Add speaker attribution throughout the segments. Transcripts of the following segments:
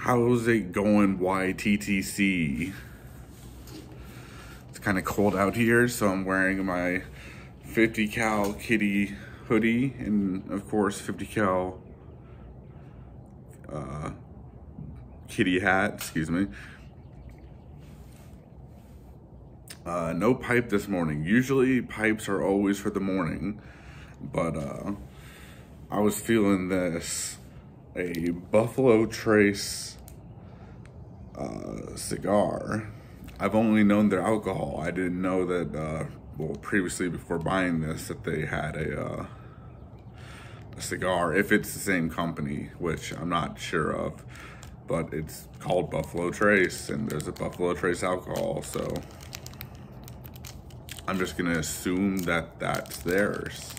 Speaker 1: How's it going, YTTC? It's kind of cold out here, so I'm wearing my 50 cal kitty hoodie and, of course, 50 cal kitty hat, excuse me. No pipe this morning. Usually pipes are always for the morning, but I was feeling this, a Buffalo Trace cigar. I've only known their alcohol. I didn't know that, well, previously before buying this, that they had a cigar, if it's the same company, which I'm not sure of, but it's called Buffalo Trace, and there's a Buffalo Trace alcohol, so I'm just gonna assume that that's theirs.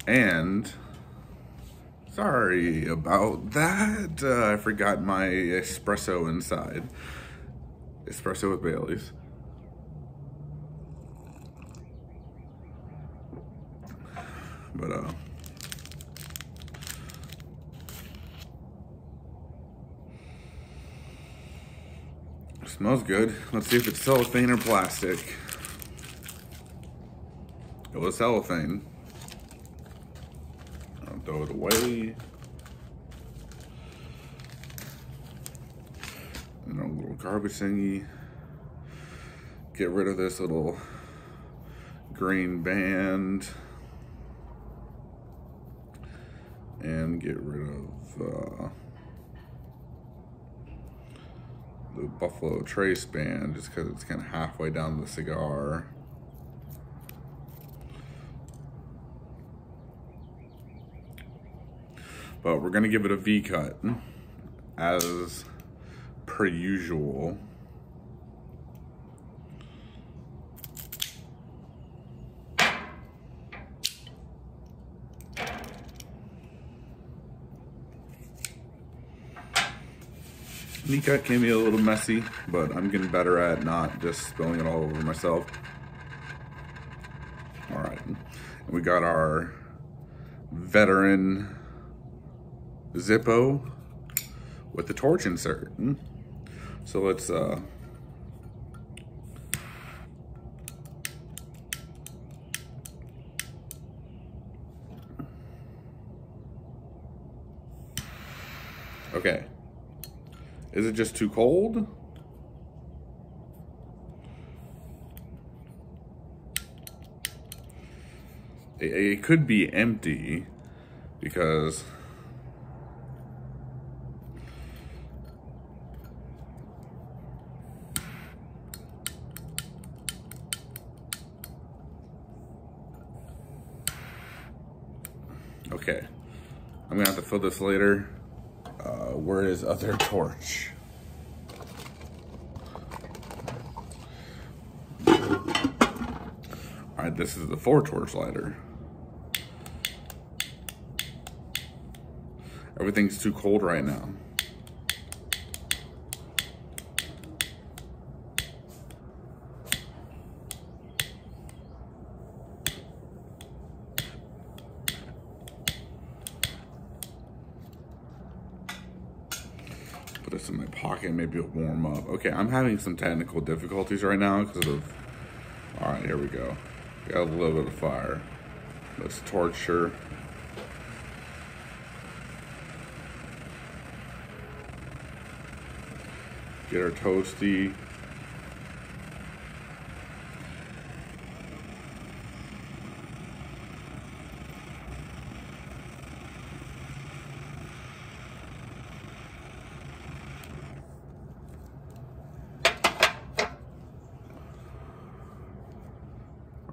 Speaker 1: And sorry about that. I forgot my espresso inside. Espresso with Baileys. But smells good. Let's see if it's cellophane or plastic. It was cellophane. I'll throw it away. And a little garbage thingy. Get rid of this little green band. And get rid of the Buffalo Trace band, just because it's kind of halfway down the cigar. But we're gonna give it a V cut, as per usual. V-cut can be a little messy, but I'm getting better at not just spilling it all over myself. All right, we got our veteran Zippo with the torch insert. So let's okay. Is it just too cold? It could be empty because okay, I'm gonna have to fill this later. Where is other torch? All right, this is the 4-torch lighter. Everything's too cold right now. Put this in my pocket, maybe it'll warm up. Okay, I'm having some technical difficulties right now because of, all right, here we go. Got a little bit of fire. Let's torch her. Get her toasty.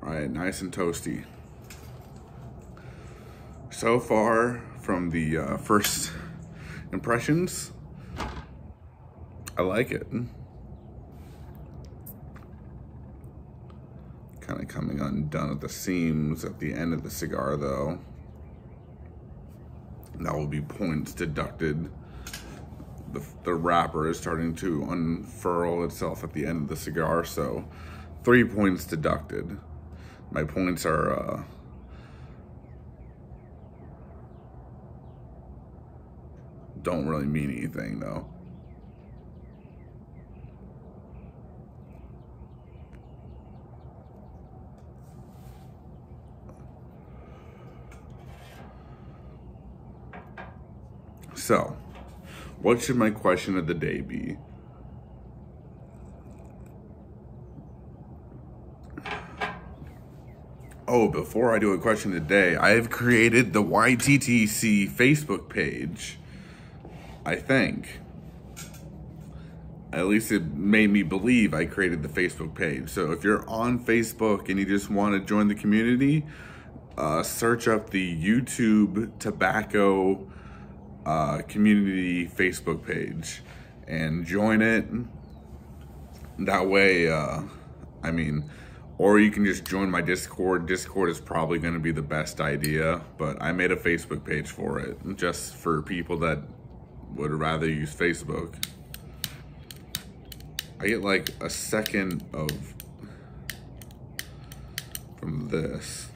Speaker 1: All right, nice and toasty. So far from the first impressions, I like it. Kind of coming undone at the seams at the end of the cigar though. That will be points deducted. The wrapper is starting to unfurl itself at the end of the cigar, so 3 points deducted. My points are don't really mean anything though. So, what should my question of the day be? Oh, before I do a question of the day, I have created the YTTC Facebook page. I think. At least it made me believe I created the Facebook page. So if you're on Facebook and you just want to join the community, search up the YouTube Tobacco community Facebook page and join it. That way, or you can just join my Discord. Discord is probably going to be the best idea, but I made a Facebook page for it, just for people that would rather use Facebook. I get like a second from this.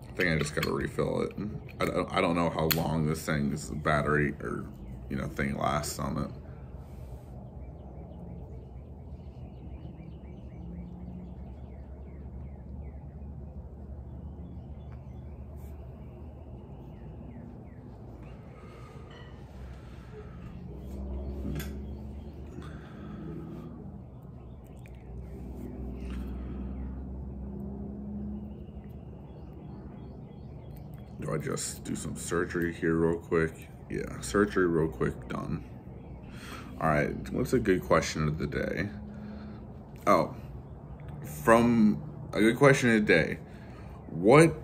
Speaker 1: I think I just gotta refill it. I don't know how long this thing's battery or thing lasts on it. Do I just do some surgery here real quick? Yeah, surgery real quick, done. All right, what's a good question of the day? Oh, from a good question of the day, what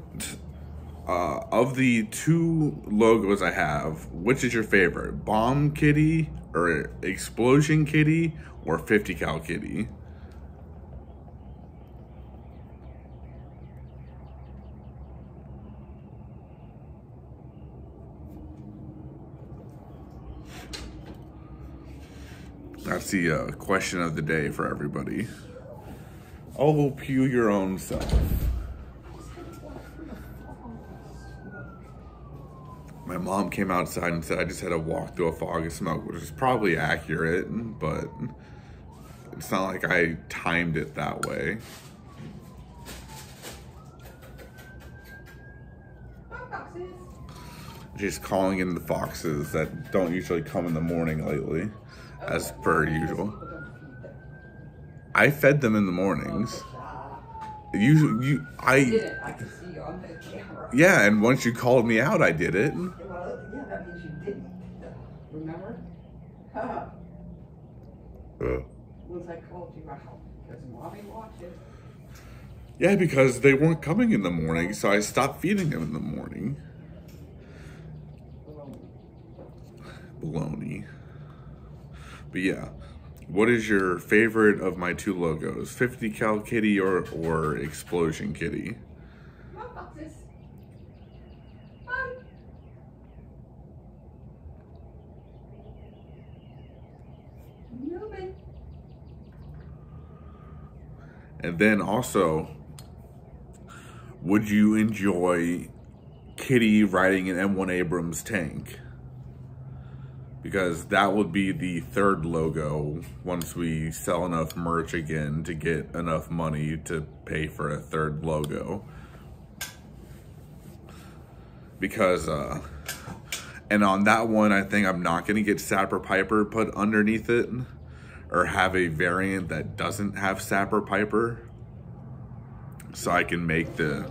Speaker 1: of the two logos I have, which is your favorite? Bomb Kitty or Explosion Kitty or 50 cal Kitty? That's the question of the day for everybody. Oh, pew your own self. My mom came outside and said I just had to walk through a fog of smoke, which is probably accurate, but it's not like I timed it that way. Just calling in the foxes that don't usually come in the morning lately, as per usual. I fed them in the mornings.
Speaker 2: I did it. I could see you on the camera.
Speaker 1: Yeah, and once you called me out, I did it.
Speaker 2: Well, yeah, that means you didn't. Remember? Once I called you out, because Mommy watched it.
Speaker 1: Yeah, because they weren't coming in the morning, so I stopped feeding them in the morning. Baloney. But yeah, what is your favorite of my two logos? 50 cal Kitty or Explosion Kitty?
Speaker 2: Come on, foxes. Come. Moving.
Speaker 1: And then also, would you enjoy Kitty riding an M1 Abrams tank? Because that would be the third logo once we sell enough merch again to get enough money to pay for a third logo. Because, and on that one, I think I'm not gonna get Sapper Piper put underneath it, or have a variant that doesn't have Sapper Piper. So I can make the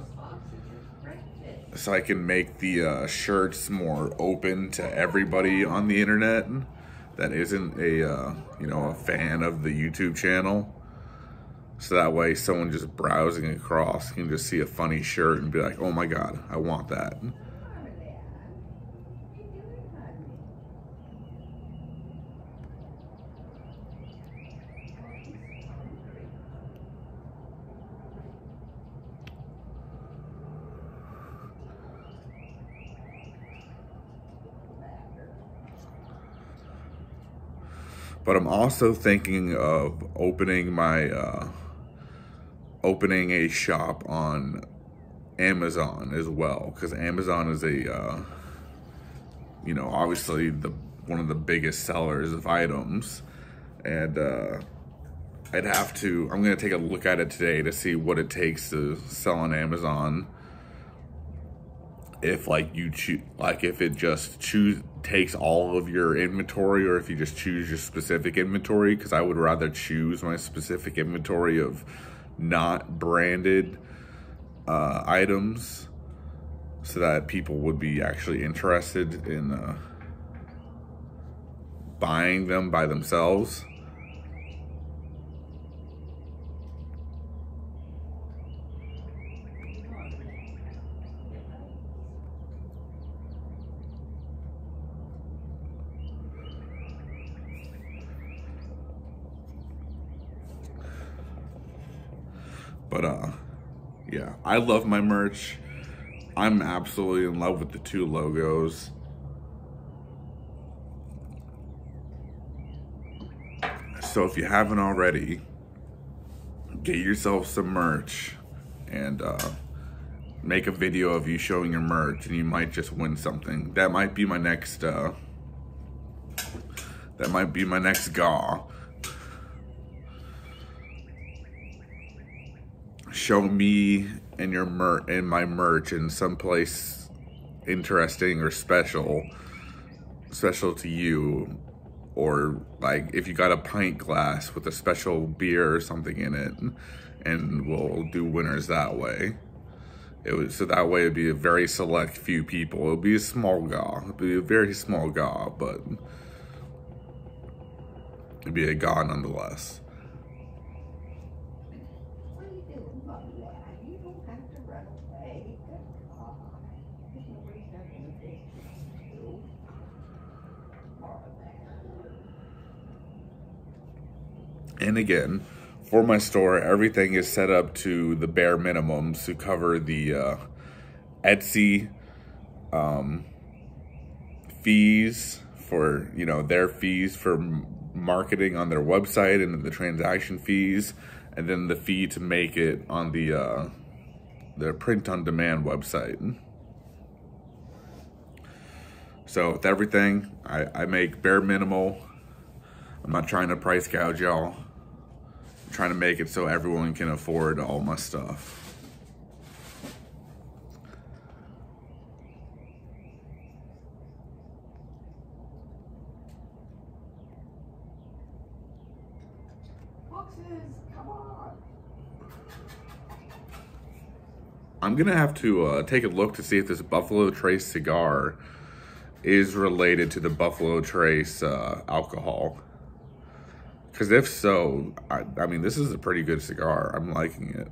Speaker 1: shirts more open to everybody on the internet that isn't a fan of the YouTube channel. So that way someone just browsing across can just see a funny shirt and be like, oh my God, I want that. But I'm also thinking of opening a shop on Amazon as well, because Amazon is a you know, obviously one of the biggest sellers of items, and I'm gonna take a look at it today to see what it takes to sell on Amazon. If like if it just takes all of your inventory, or if you just choose your specific inventory, because I would rather choose my specific inventory of not branded items, so that people would be actually interested in buying them by themselves. But yeah, I love my merch. I'm absolutely in love with the two logos. So if you haven't already, get yourself some merch and make a video of you showing your merch, and you might just win something. That might be my next GAW. Show me and my merch in some place interesting or special to you, or like if you got a pint glass with a special beer or something in it, and we'll do winners that way. So that way it'd be a very select few people. It'll be a small GAW. It'd be a very small GAW, but it'd be a GAW nonetheless. And again, for my store, everything is set up to the bare minimums to cover the Etsy fees for, you know, their fees for marketing on their website, and the transaction fees, and then the fee to make it on the print-on-demand website. So with everything, I make bare minimal. I'm not trying to price gouge y'all. I'm trying to make it so everyone can afford all my stuff.
Speaker 2: Come on.
Speaker 1: I'm gonna have to take a look to see if this Buffalo Trace cigar is related to the Buffalo Trace alcohol. Because if so, I mean, this is a pretty good cigar. I'm liking it.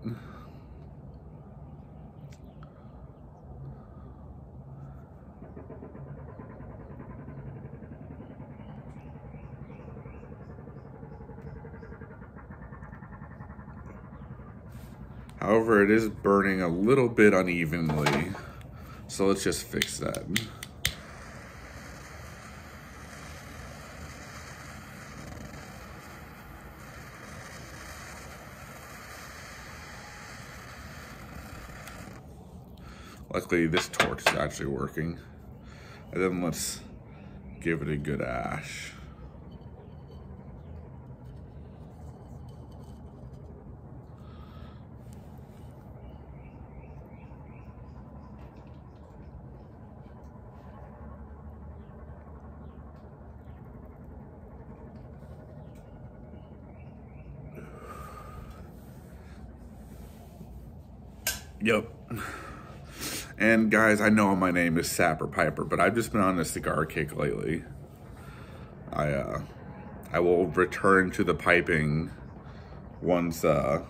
Speaker 1: However, it is burning a little bit unevenly, so let's just fix that. Luckily, this torch is actually working. And then let's give it a good ash. Yep. And guys, I know my name is Sapper Piper, but I've just been on a cigar kick lately. I will return to the piping once I'm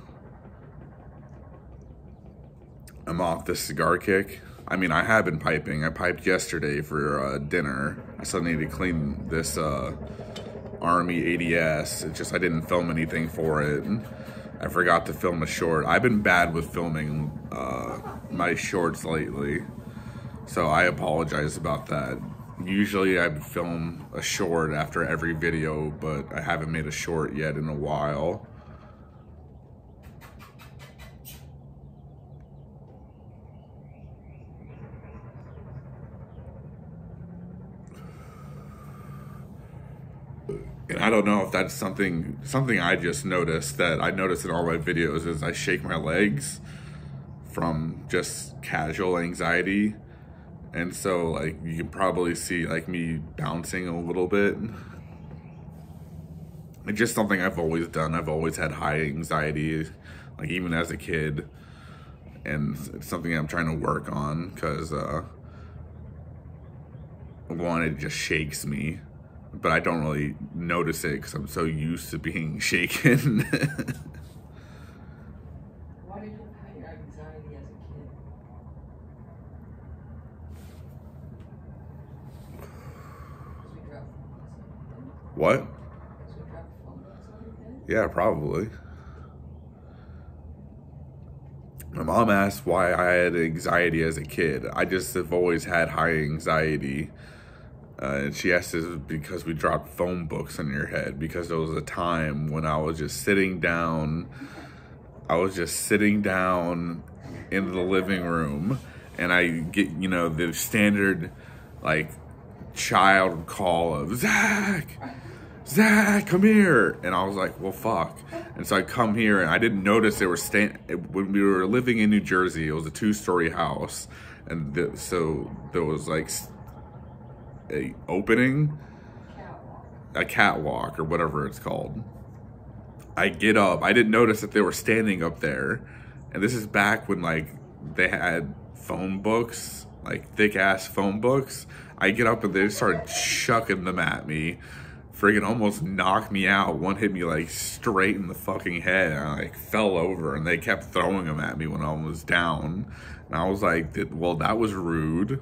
Speaker 1: off this cigar kick. I mean, I have been piping. I piped yesterday for dinner. I still need to clean this Army ADS. It's just I didn't film anything for it. I forgot to film a short. I've been bad with filming my shorts lately, so I apologize about that. Usually I film a short after every video, but I haven't made a short yet in a while. And I don't know if that's something I just noticed, that I noticed in all my videos, is I shake my legs from just casual anxiety. And so like you can probably see like me bouncing a little bit. It's just something I've always done. I've always had high anxiety, like even as a kid. And it's something I'm trying to work on, because one, it just shakes me, but I don't really notice it because I'm so used to being shaken.
Speaker 2: Why did you have your anxiety as a kid?
Speaker 1: What?
Speaker 2: Because we dropped phones on your head?
Speaker 1: Yeah, probably. My mom asked why I had anxiety as a kid. I just have always had high anxiety. And she asked us because we dropped phone books on your head, because there was a time when I was just sitting down. I was just sitting down in the living room, and I get, you know, the standard like child call of Zach, come here. And I was like, well, fuck. And so I come here, and I didn't notice they were when we were living in New Jersey. It was a 2-story house, and so there was like a opening, a catwalk or whatever it's called. I get up. I didn't notice that they were standing up there, and this is back when like they had phone books, like thick ass phone books. I get up and they started chucking them at me. Friggin' almost knocked me out. One hit me like straight in the fucking head. I like fell over, and they kept throwing them at me when I was down. And I was like, well, that was rude.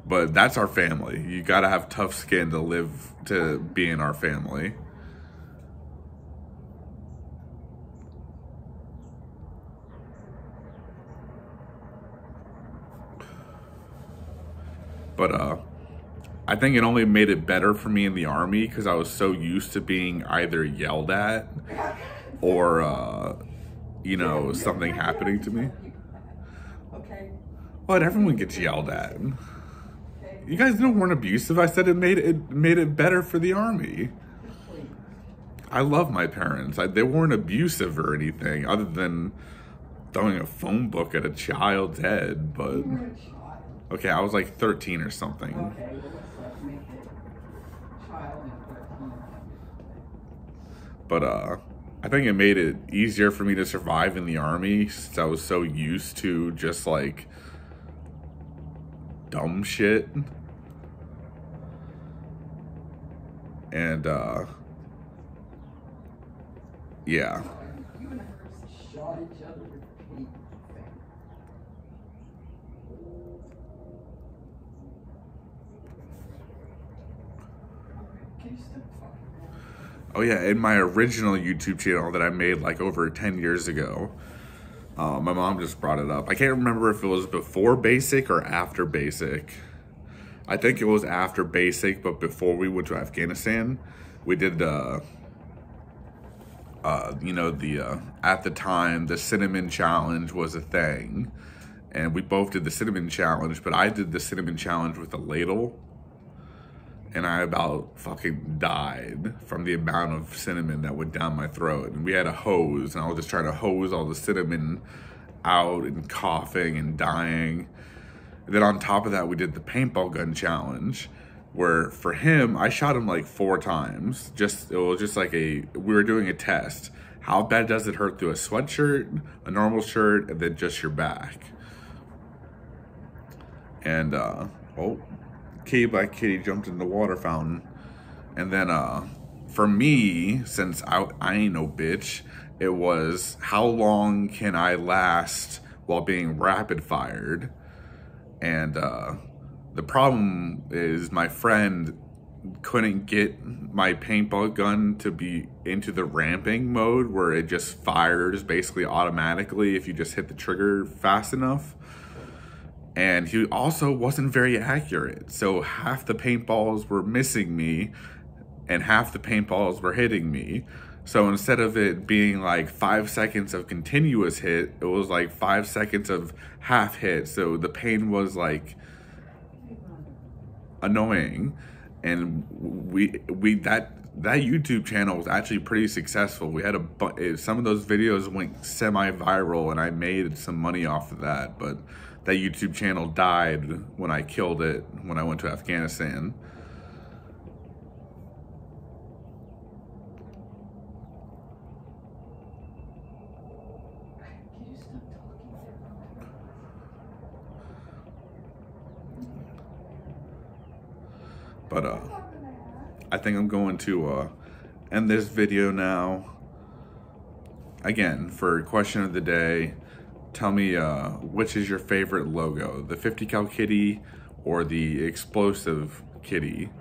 Speaker 1: But that's our family. You gotta have tough skin to be in our family. But I think it only made it better for me in the Army, because I was so used to being either yelled at or, you know, something happening to me.
Speaker 2: Okay.
Speaker 1: But everyone gets yelled at. You guys weren't abusive. I said it made it better for the Army. I love my parents. They weren't abusive or anything, other than throwing a phone book at a child's head. But
Speaker 2: You were a child.
Speaker 1: okay, I was like 13 or something.
Speaker 2: Okay, well, let's make it child and 13.
Speaker 1: But I think it made it easier for me to survive in the Army, since I was so used to just like dumb shit. And yeah.
Speaker 2: You and her shot each other with hate. Can you stop fucking?
Speaker 1: Oh yeah, in my original YouTube channel that I made like over 10 years ago, my mom just brought it up. I can't remember if it was before basic or after basic. I think it was after basic, but before we went to Afghanistan, we did you know, at the time, the cinnamon challenge was a thing. And we both did the cinnamon challenge, but I did the cinnamon challenge with a ladle. And I about fucking died from the amount of cinnamon that went down my throat. And we had a hose, and I was just trying to hose all the cinnamon out and coughing and dying. And then on top of that, we did the paintball gun challenge, where for him, I shot him like 4 times. It was just like we were doing a test. How bad does it hurt through a sweatshirt, a normal shirt, and then just your back? And, oh, Kitty Black Kitty jumped in the water fountain. And then, for me, since I ain't no bitch, it was how long can I last while being rapid fired? And the problem is my friend couldn't get my paintball gun to be into the ramping mode, where it just fires basically automatically if you just hit the trigger fast enough. And he also wasn't very accurate. So half the paintballs were missing me and half the paintballs were hitting me. So instead of it being like 5 seconds of continuous hit, it was like 5 seconds of half hit. So the pain was like annoying. and that YouTube channel was actually pretty successful. We had some of those videos went semi-viral, and I made some money off of that. But that YouTube channel died when I killed it when I went to Afghanistan. But I think I'm going to end this video now. Again, for question of the day, tell me which is your favorite logo, the 50 cal kitty or the explosive kitty.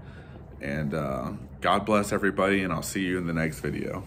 Speaker 1: And God bless everybody, and I'll see you in the next video.